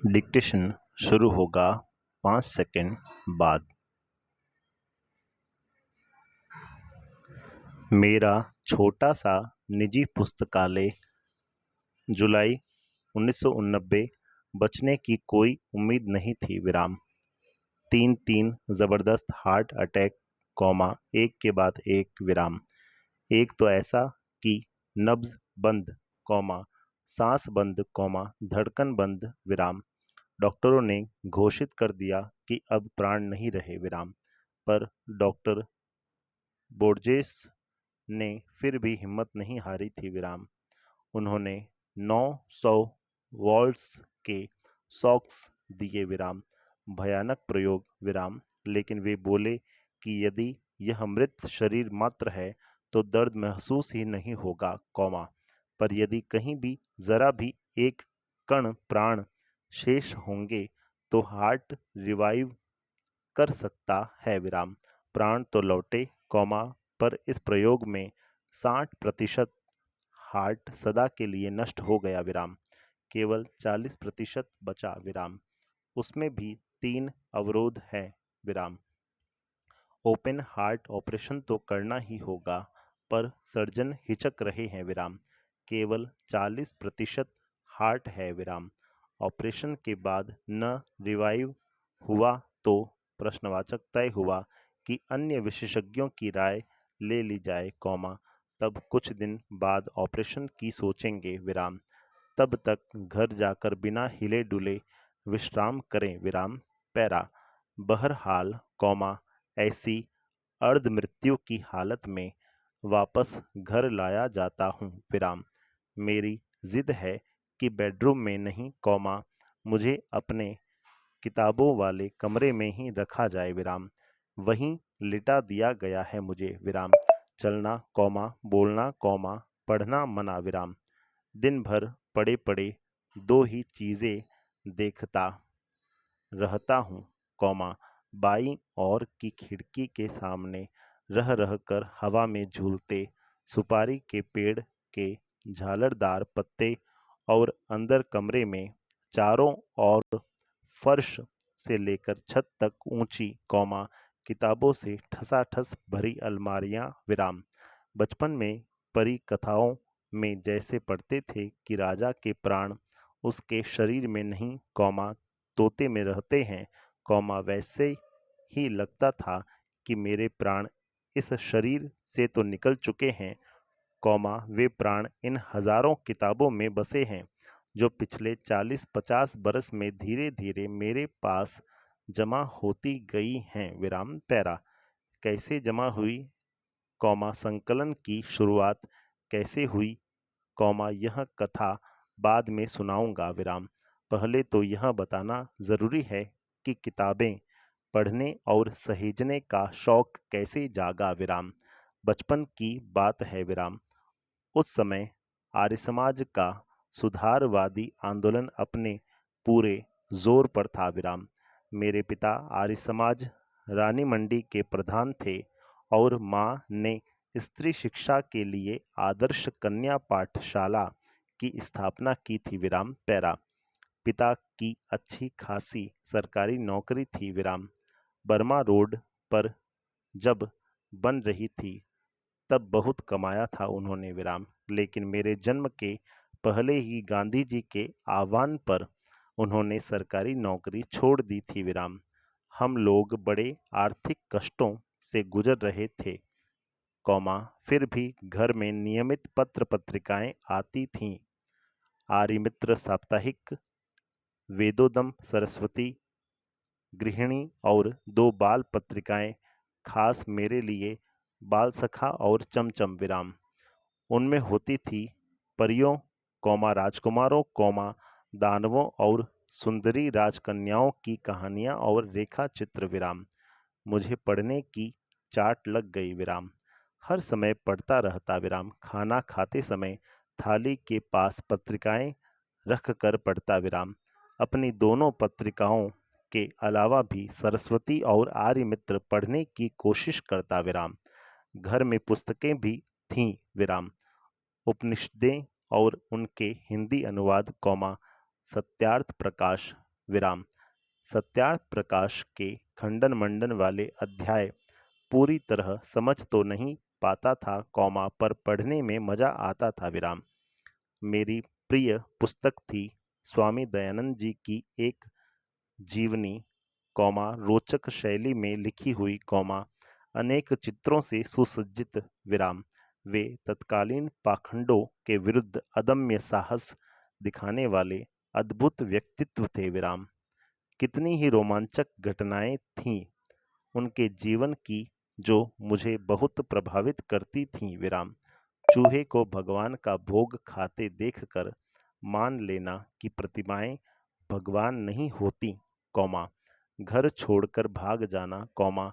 Dictation शुरू होगा 5 second बाद। मेरा छोटा सा निजी पुस्तकालय, जुलाई 1989। बचने की कोई उम्मीद नहीं थी विराम। 3 ज़बरदस्त हार्ट अटैक, एक के बाद एक विराम। एक तो ऐसा कि नब्ज बंद, सांस बंद, धड़कन बंद विराम। डॉक्टरों ने घोषित कर दिया कि अब प्राण नहीं रहे विराम। पर डॉक्टर बोर्जेस ने फिर भी हिम्मत नहीं हारी थी विराम। उन्होंने 900 वॉल्ट्स के शॉक्स दिए विराम। भयानक प्रयोग विराम। लेकिन वे बोले कि यदि यह मृत शरीर मात्र है तो दर्द महसूस ही नहीं होगा, पर यदि कहीं भी जरा भी एक कण प्राण शेष होंगे तो हार्ट रिवाइव कर सकता है विराम। प्राण तो लौटे, पर इस प्रयोग में 60% हार्ट सदा के लिए नष्ट हो गया विराम। केवल 40% बचा विराम। उसमें भी 3 अवरोध है विराम। ओपन हार्ट ऑपरेशन तो करना ही होगा, पर सर्जन हिचक रहे हैं विराम। केवल 40% हार्ट है विराम। ऑपरेशन के बाद न रिवाइव हुआ तो प्रश्नवाचक तय हुआ कि अन्य विशेषज्ञों की राय ले ली जाए, तब कुछ दिन बाद ऑपरेशन की सोचेंगे विराम। तब तक घर जाकर बिना हिले डुले विश्राम करें विराम। पैरा। बहरहाल, ऐसी अर्ध मृत्यु की हालत में वापस घर लाया जाता हूँ विराम। मेरी जिद है कि बेडरूम में नहीं, मुझे अपने किताबों वाले कमरे में ही रखा जाए विराम। वहीं लिटा दिया गया है मुझे विराम। चलना, बोलना, पढ़ना मना विराम। दिन भर पड़े पड़े 2 ही चीजें देखता रहता हूँ, बाईं ओर की खिड़की के सामने रह रह कर हवा में झूलते सुपारी के पेड़ के झालरदार पत्ते, और अंदर कमरे में चारों ओर फर्श से लेकर छत तक ऊंची, किताबों से ठसाठस भरी अलमारियां विराम। बचपन में परी कथाओं में जैसे पढ़ते थे कि राजा के प्राण उसके शरीर में नहीं, तोते में रहते हैं, वैसे ही लगता था कि मेरे प्राण इस शरीर से तो निकल चुके हैं, वे प्राण इन हजारों किताबों में बसे हैं जो पिछले 40-50 बरस में धीरे धीरे मेरे पास जमा होती गई हैं विराम। पैरा। कैसे जमा हुई, संकलन की शुरुआत कैसे हुई, यह कथा बाद में सुनाऊंगा विराम। पहले तो यह बताना जरूरी है कि किताबें पढ़ने और सहेजने का शौक कैसे जागा विराम। बचपन की बात है विराम। उस समय आर्य समाज का सुधारवादी आंदोलन अपने पूरे जोर पर था विराम। मेरे पिता आर्य समाज रानी मंडी के प्रधान थे और माँ ने स्त्री शिक्षा के लिए आदर्श कन्या पाठशाला की स्थापना की थी विराम। पैरा। पिता की अच्छी खासी सरकारी नौकरी थी विराम। बर्मा रोड पर जब बन रही थी तब बहुत कमाया था उन्होंने विराम। लेकिन मेरे जन्म के पहले ही गांधी जी के आह्वान पर उन्होंने सरकारी नौकरी छोड़ दी थी विराम। हम लोग बड़े आर्थिक कष्टों से गुजर रहे थे, फिर भी घर में नियमित पत्र पत्रिकाएं आती थीं। आर्यमित्र साप्ताहिक, वेदोदम सरस्वती, गृहिणी और 2 बाल पत्रिकाएं, खास मेरे लिए बाल सखा और चमचम विराम। उनमें होती थी परियों, राजकुमारों, दानवों और सुंदरी राजकन्याओं की कहानियां और रेखा चित्र विराम। मुझे पढ़ने की चाट लग गई विराम। हर समय पढ़ता रहता विराम। खाना खाते समय थाली के पास पत्रिकाएं रख कर पढ़ता विराम। अपनी दोनों पत्रिकाओं के अलावा भी सरस्वती और आर्यमित्र पढ़ने की कोशिश करता विराम। घर में पुस्तकें भी थीं विराम। उपनिषदें और उनके हिंदी अनुवाद, सत्यार्थ प्रकाश, विराम। सत्यार्थ प्रकाश के खंडन मंडन वाले अध्याय पूरी तरह समझ तो नहीं पाता था, कौमा पर पढ़ने में मजा आता था, विराम। मेरी प्रिय पुस्तक थी स्वामी दयानंद जी की एक जीवनी, कौमा रोचक शैली में लिखी हुई, कौमा अनेक चित्रों से सुसज्जित, विराम। वे तत्कालीन पाखंडों के विरुद्ध अदम्य साहस दिखाने वाले अद्भुत व्यक्तित्व थे, विराम। कितनी ही रोमांचक घटनाएं थीं उनके जीवन की जो मुझे बहुत प्रभावित करती थीं, विराम। चूहे को भगवान का भोग खाते देखकर मान लेना कि प्रतिमाएं भगवान नहीं होती, कौमा घर छोड़कर भाग जाना, कौमा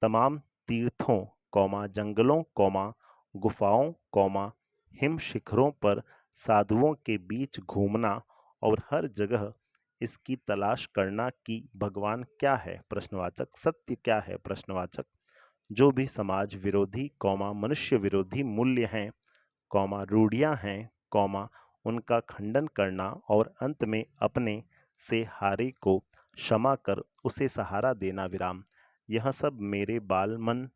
तमाम तीर्थों, कौमा जंगलों, कौमा गुफाओं, कौमा हिम शिखरों पर साधुओं के बीच घूमना और हर जगह इसकी तलाश करना कि भगवान क्या है, प्रश्नवाचक, सत्य क्या है, प्रश्नवाचक, जो भी समाज विरोधी, कौमा मनुष्य विरोधी मूल्य हैं, कौमा रूढ़ियां हैं, कौमा उनका खंडन करना और अंत में अपने से हारे को क्षमा कर उसे सहारा देना, विराम। यह सब मेरे बाल मन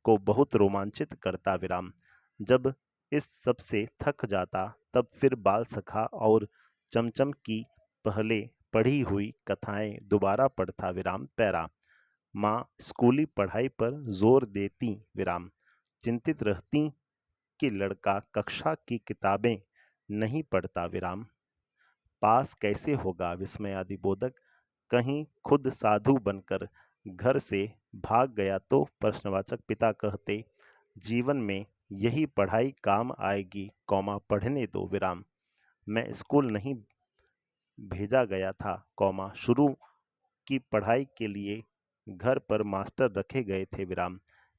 को बहुत रोमांचित करता, विराम। जब इस सब से थक जाता तब फिर बाल सखा और चमचम की पहले पढ़ी हुई कथाएं दोबारा पढ़ता, विराम, पैरा। माँ स्कूली पढ़ाई पर जोर देती, विराम। चिंतित रहती कि लड़का कक्षा की किताबें नहीं पढ़ता, विराम। पास कैसे होगा, विस्मयादिबोधक, कहीं खुद साधु बनकर घर से भाग गया तो, प्रश्नवाचक, पिता कहते जीवन में यही पढ़ाई काम आएगी, कौमा पढ़ने दो, विराम। मैं स्कूल नहीं भेजा गया था, कौमा शुरू की पढ़ाई के लिए घर पर मास्टर रखे गए थे, विराम।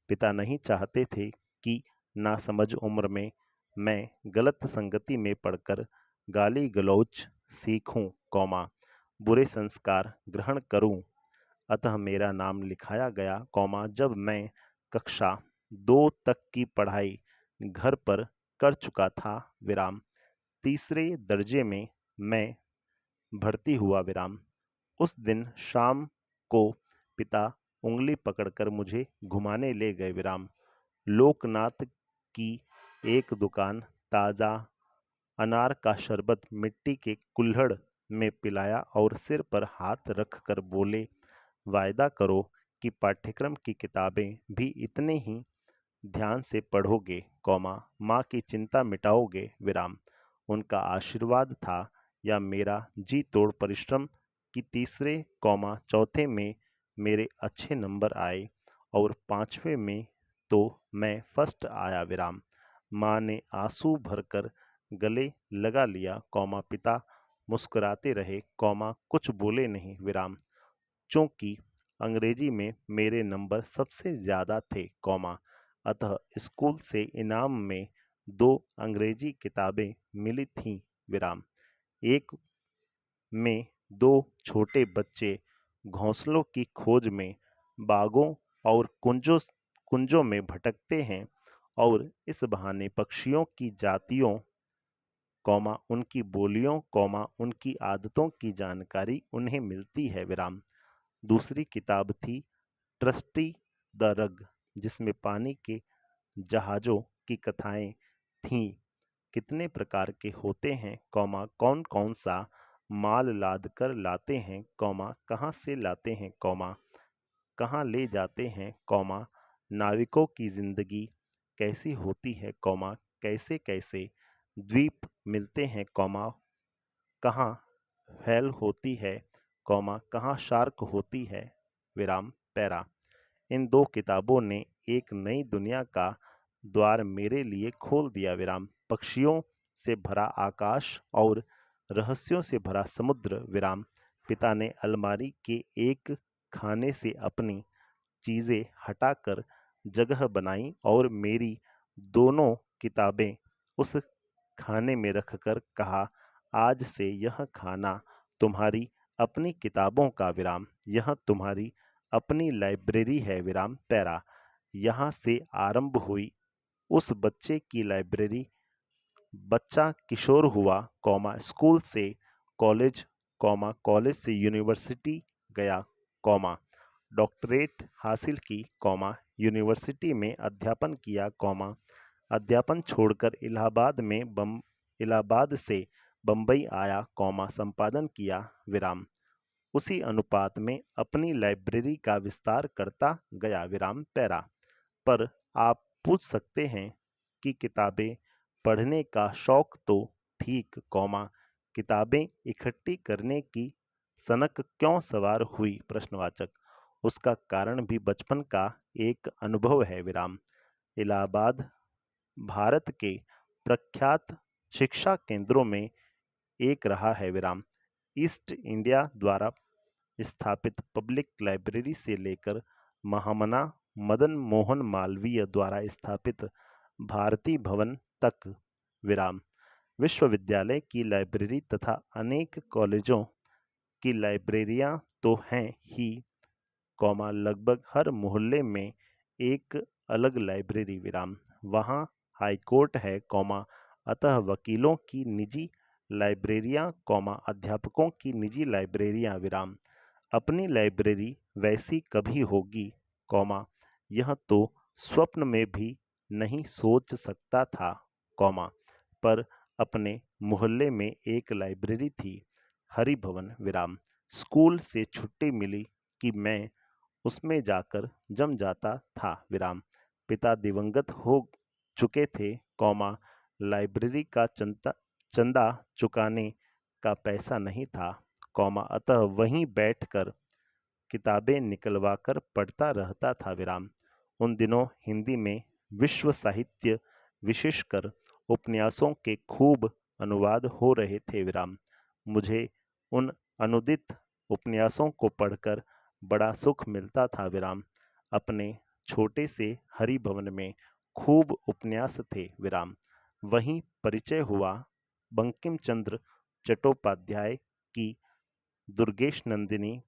पिता नहीं चाहते थे कि नासमझ उम्र में मैं गलत संगति में पढ़कर गाली गलौज सीखूं, कौमा बुरे संस्कार ग्रहण करूं। अतः मेरा नाम लिखाया गया, कौमा जब मैं कक्षा 2 तक की पढ़ाई घर पर कर चुका था, विराम। तीसरे दर्जे में मैं भर्ती हुआ, विराम। उस दिन शाम को पिता उंगली पकड़कर मुझे घुमाने ले गए, विराम। लोकनाथ की एक दुकान ताज़ा अनार का शरबत मिट्टी के कुल्हड़ में पिलाया और सिर पर हाथ रखकर बोले, वायदा करो कि पाठ्यक्रम की किताबें भी इतने ही ध्यान से पढ़ोगे, कौमा माँ की चिंता मिटाओगे, विराम। उनका आशीर्वाद था या मेरा जी तोड़ परिश्रम कि तीसरे, कौमा चौथे में मेरे अच्छे नंबर आए और पांचवें में तो मैं फर्स्ट आया, विराम। माँ ने आंसू भरकर गले लगा लिया, कौमा पिता मुस्कुराते रहे, कौमा कुछ बोले नहीं, विराम। चूंकि अंग्रेजी में मेरे नंबर सबसे ज्यादा थे, कौमा अतः स्कूल से इनाम में 2 अंग्रेजी किताबें मिली थीं, विराम। एक में 2 छोटे बच्चे घोंसलों की खोज में बागों और कुंजों में भटकते हैं और इस बहाने पक्षियों की जातियों, कौमा उनकी बोलियों, कौमा उनकी आदतों की जानकारी उन्हें मिलती है, विराम। दूसरी किताब थी ट्रस्टी द रग, जिसमें पानी के जहाज़ों की कथाएं थीं। कितने प्रकार के होते हैं, कौमा कौन कौन सा माल लाद कर लाते हैं, कौमा कहाँ से लाते हैं, कौमा कहाँ ले जाते हैं, कौमा नाविकों की जिंदगी कैसी होती है, कौमा कैसे कैसे द्वीप मिलते हैं, कौमा कहाँ व्हेल होती है, कौमा कहाँ शार्क होती है, विराम, पैरा। इन 2 किताबों ने एक नई दुनिया का द्वार मेरे लिए खोल दिया, विराम। पक्षियों से भरा आकाश और रहस्यों से भरा समुद्र, विराम। पिता ने अलमारी के एक खाने से अपनी चीजें हटाकर जगह बनाई और मेरी दोनों किताबें उस खाने में रखकर कहा, आज से यह खाना तुम्हारी अपनी किताबों का, विराम। यह तुम्हारी अपनी लाइब्रेरी है, विराम, पैरा। यहाँ से आरंभ हुई उस बच्चे की लाइब्रेरी। बच्चा किशोर हुआ, कौमा स्कूल से कॉलेज, कॉलेज से यूनिवर्सिटी गया, डॉक्टरेट हासिल की, यूनिवर्सिटी में अध्यापन किया, अध्यापन छोड़कर इलाहाबाद से बम्बई आया, संपादन किया, उसी अनुपात में अपनी लाइब्रेरी का विस्तार करता गया, पर आप पूछ सकते हैं कि किताबें पढ़ने का शौक तो ठीक, किताबें इकट्ठी करने की सनक क्यों सवार हुई, प्रश्नवाचक। उसका कारण भी बचपन का एक अनुभव है, इलाहाबाद भारत के प्रख्यात शिक्षा केंद्रों में एक रहा है, ईस्ट इंडिया द्वारा स्थापित पब्लिक लाइब्रेरी से लेकर महामना मदन मोहन मालवीय द्वारा स्थापित भारती भवन तक, विश्वविद्यालय की लाइब्रेरी तथा अनेक कॉलेजों की लाइब्रेरियां तो हैं ही, लगभग हर मोहल्ले में एक अलग लाइब्रेरी, वहाँ हाईकोर्ट है, अतः वकीलों की निजी लाइब्रेरियां, अध्यापकों की निजी लाइब्रेरियां, अपनी लाइब्रेरी वैसी कभी होगी, यह तो स्वप्न में भी नहीं सोच सकता था, पर अपने मोहल्ले में एक लाइब्रेरी थी, हरिभवन, स्कूल से छुट्टी मिली कि मैं उसमें जाकर जम जाता था, पिता दिवंगत हो चुके थे, लाइब्रेरी का चंदा चुकाने का पैसा नहीं था, अतः वहीं बैठकर किताबें निकलवाकर पढ़ता रहता था, उन दिनों हिंदी में विश्व साहित्य विशेषकर उपन्यासों के खूब अनुवाद हो रहे थे, मुझे उन अनुदित उपन्यासों को पढ़कर बड़ा सुख मिलता था, अपने छोटे से हरिभवन में खूब उपन्यास थे, वहीं परिचय हुआ बंकिम चंद्र चट्टोपाध्याय की दुर्गेश नंदिनी,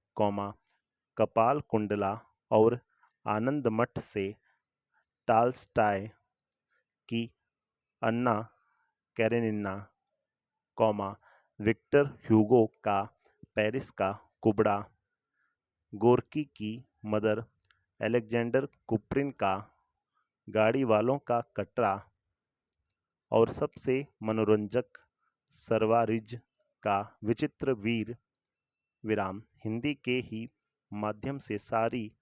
कपाल कुंडला और आनंद मठ से टाल्स्टाय की अन्ना कैरेनिना, विक्टर ह्यूगो का पेरिस का कुबड़ा, गोर्की की मदर, अलेक्जेंडर कुप्रिन का गाड़ी वालों का कटरा और सबसे मनोरंजक सरवारिज का विचित्र वीर, हिंदी के ही माध्यम से सारी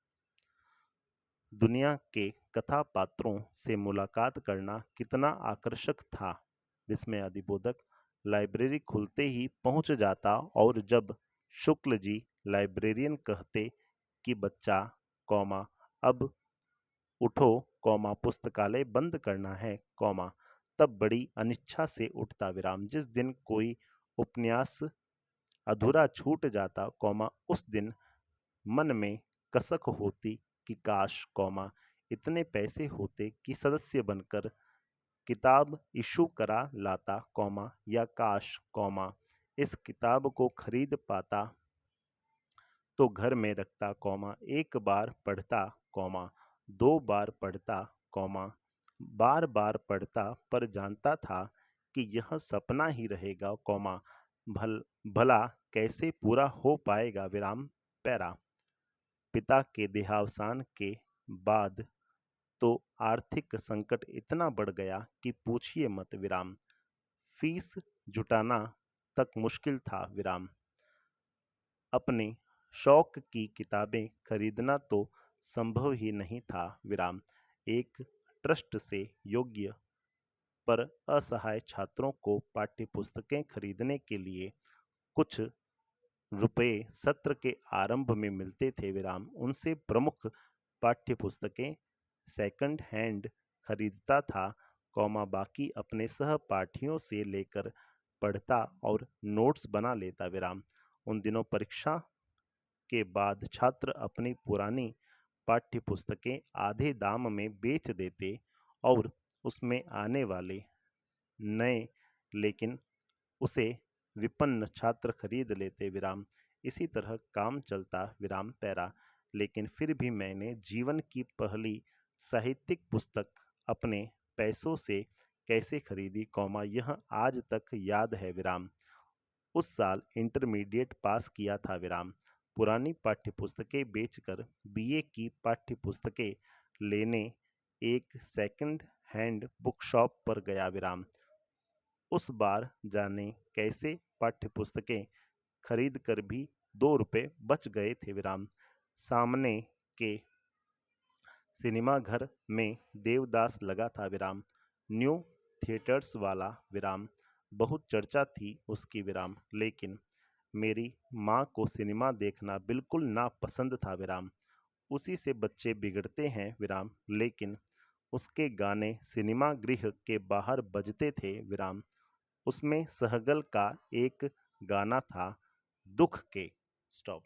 दुनिया के कथा पात्रों से मुलाकात करना कितना आकर्षक था, विस्मयादिबोधक। लाइब्रेरी खुलते ही पहुंच जाता और जब शुक्ल जी लाइब्रेरियन कहते कि बच्चा, अब उठो, पुस्तकालय बंद करना है, तब बड़ी अनिच्छा से उठता, जिस दिन कोई उपन्यास अधूरा छूट जाता, उस दिन मन में कसक होती कि काश, इतने पैसे होते कि सदस्य बनकर किताब इशू करा लाता, या काश, इस किताब को खरीद पाता तो घर में रखता, एक बार पढ़ता, दो बार पढ़ता, बार बार पढ़ता, पर जानता था कि यह सपना ही रहेगा, भला कैसे पूरा हो पाएगा, पिता के देहावसान के बाद तो आर्थिक संकट इतना बढ़ गया कि पूछिए मत, फीस जुटाना तक मुश्किल था, अपने शौक की किताबें खरीदना तो संभव ही नहीं था, एक ट्रस्ट से योग्य पर असहाय छात्रों को पाठ्यपुस्तकें खरीदने के लिए कुछ रुपए सत्र के आरंभ में मिलते थे, उनसे प्रमुख पाठ्यपुस्तकें सेकंड हैंड खरीदता था, बाकी अपने सहपाठियों से लेकर पढ़ता और नोट्स बना लेता, उन दिनों परीक्षा के बाद छात्र अपनी पुरानी पाठ्यपुस्तकें आधे दाम में बेच देते और उसमें आने वाले नए लेकिन उसे विपन्न छात्र खरीद लेते, इसी तरह काम चलता, लेकिन फिर भी मैंने जीवन की पहली साहित्यिक पुस्तक अपने पैसों से कैसे खरीदी, यह आज तक याद है, उस साल इंटरमीडिएट पास किया था विराम। पुरानी पाठ्यपुस्तकें बेचकर बीए की पाठ्यपुस्तकें लेने एक सेकंड हैंड बुक शॉप पर गया विराम। उस बार जाने कैसे पाठ्यपुस्तकें खरीद कर भी 2 रुपए बच गए थे विराम। सामने के सिनेमा घर में देवदास लगा था विराम। न्यू थिएटर्स वाला विराम। बहुत चर्चा थी उसकी विराम, लेकिन मेरी माँ को सिनेमा देखना बिल्कुल नापसंद था विराम। उसी से बच्चे बिगड़ते हैं विराम, लेकिन उसके गाने सिनेमा गृह के बाहर बजते थे विराम। उसमें सहगल का एक गाना था, दुख के। स्टॉप।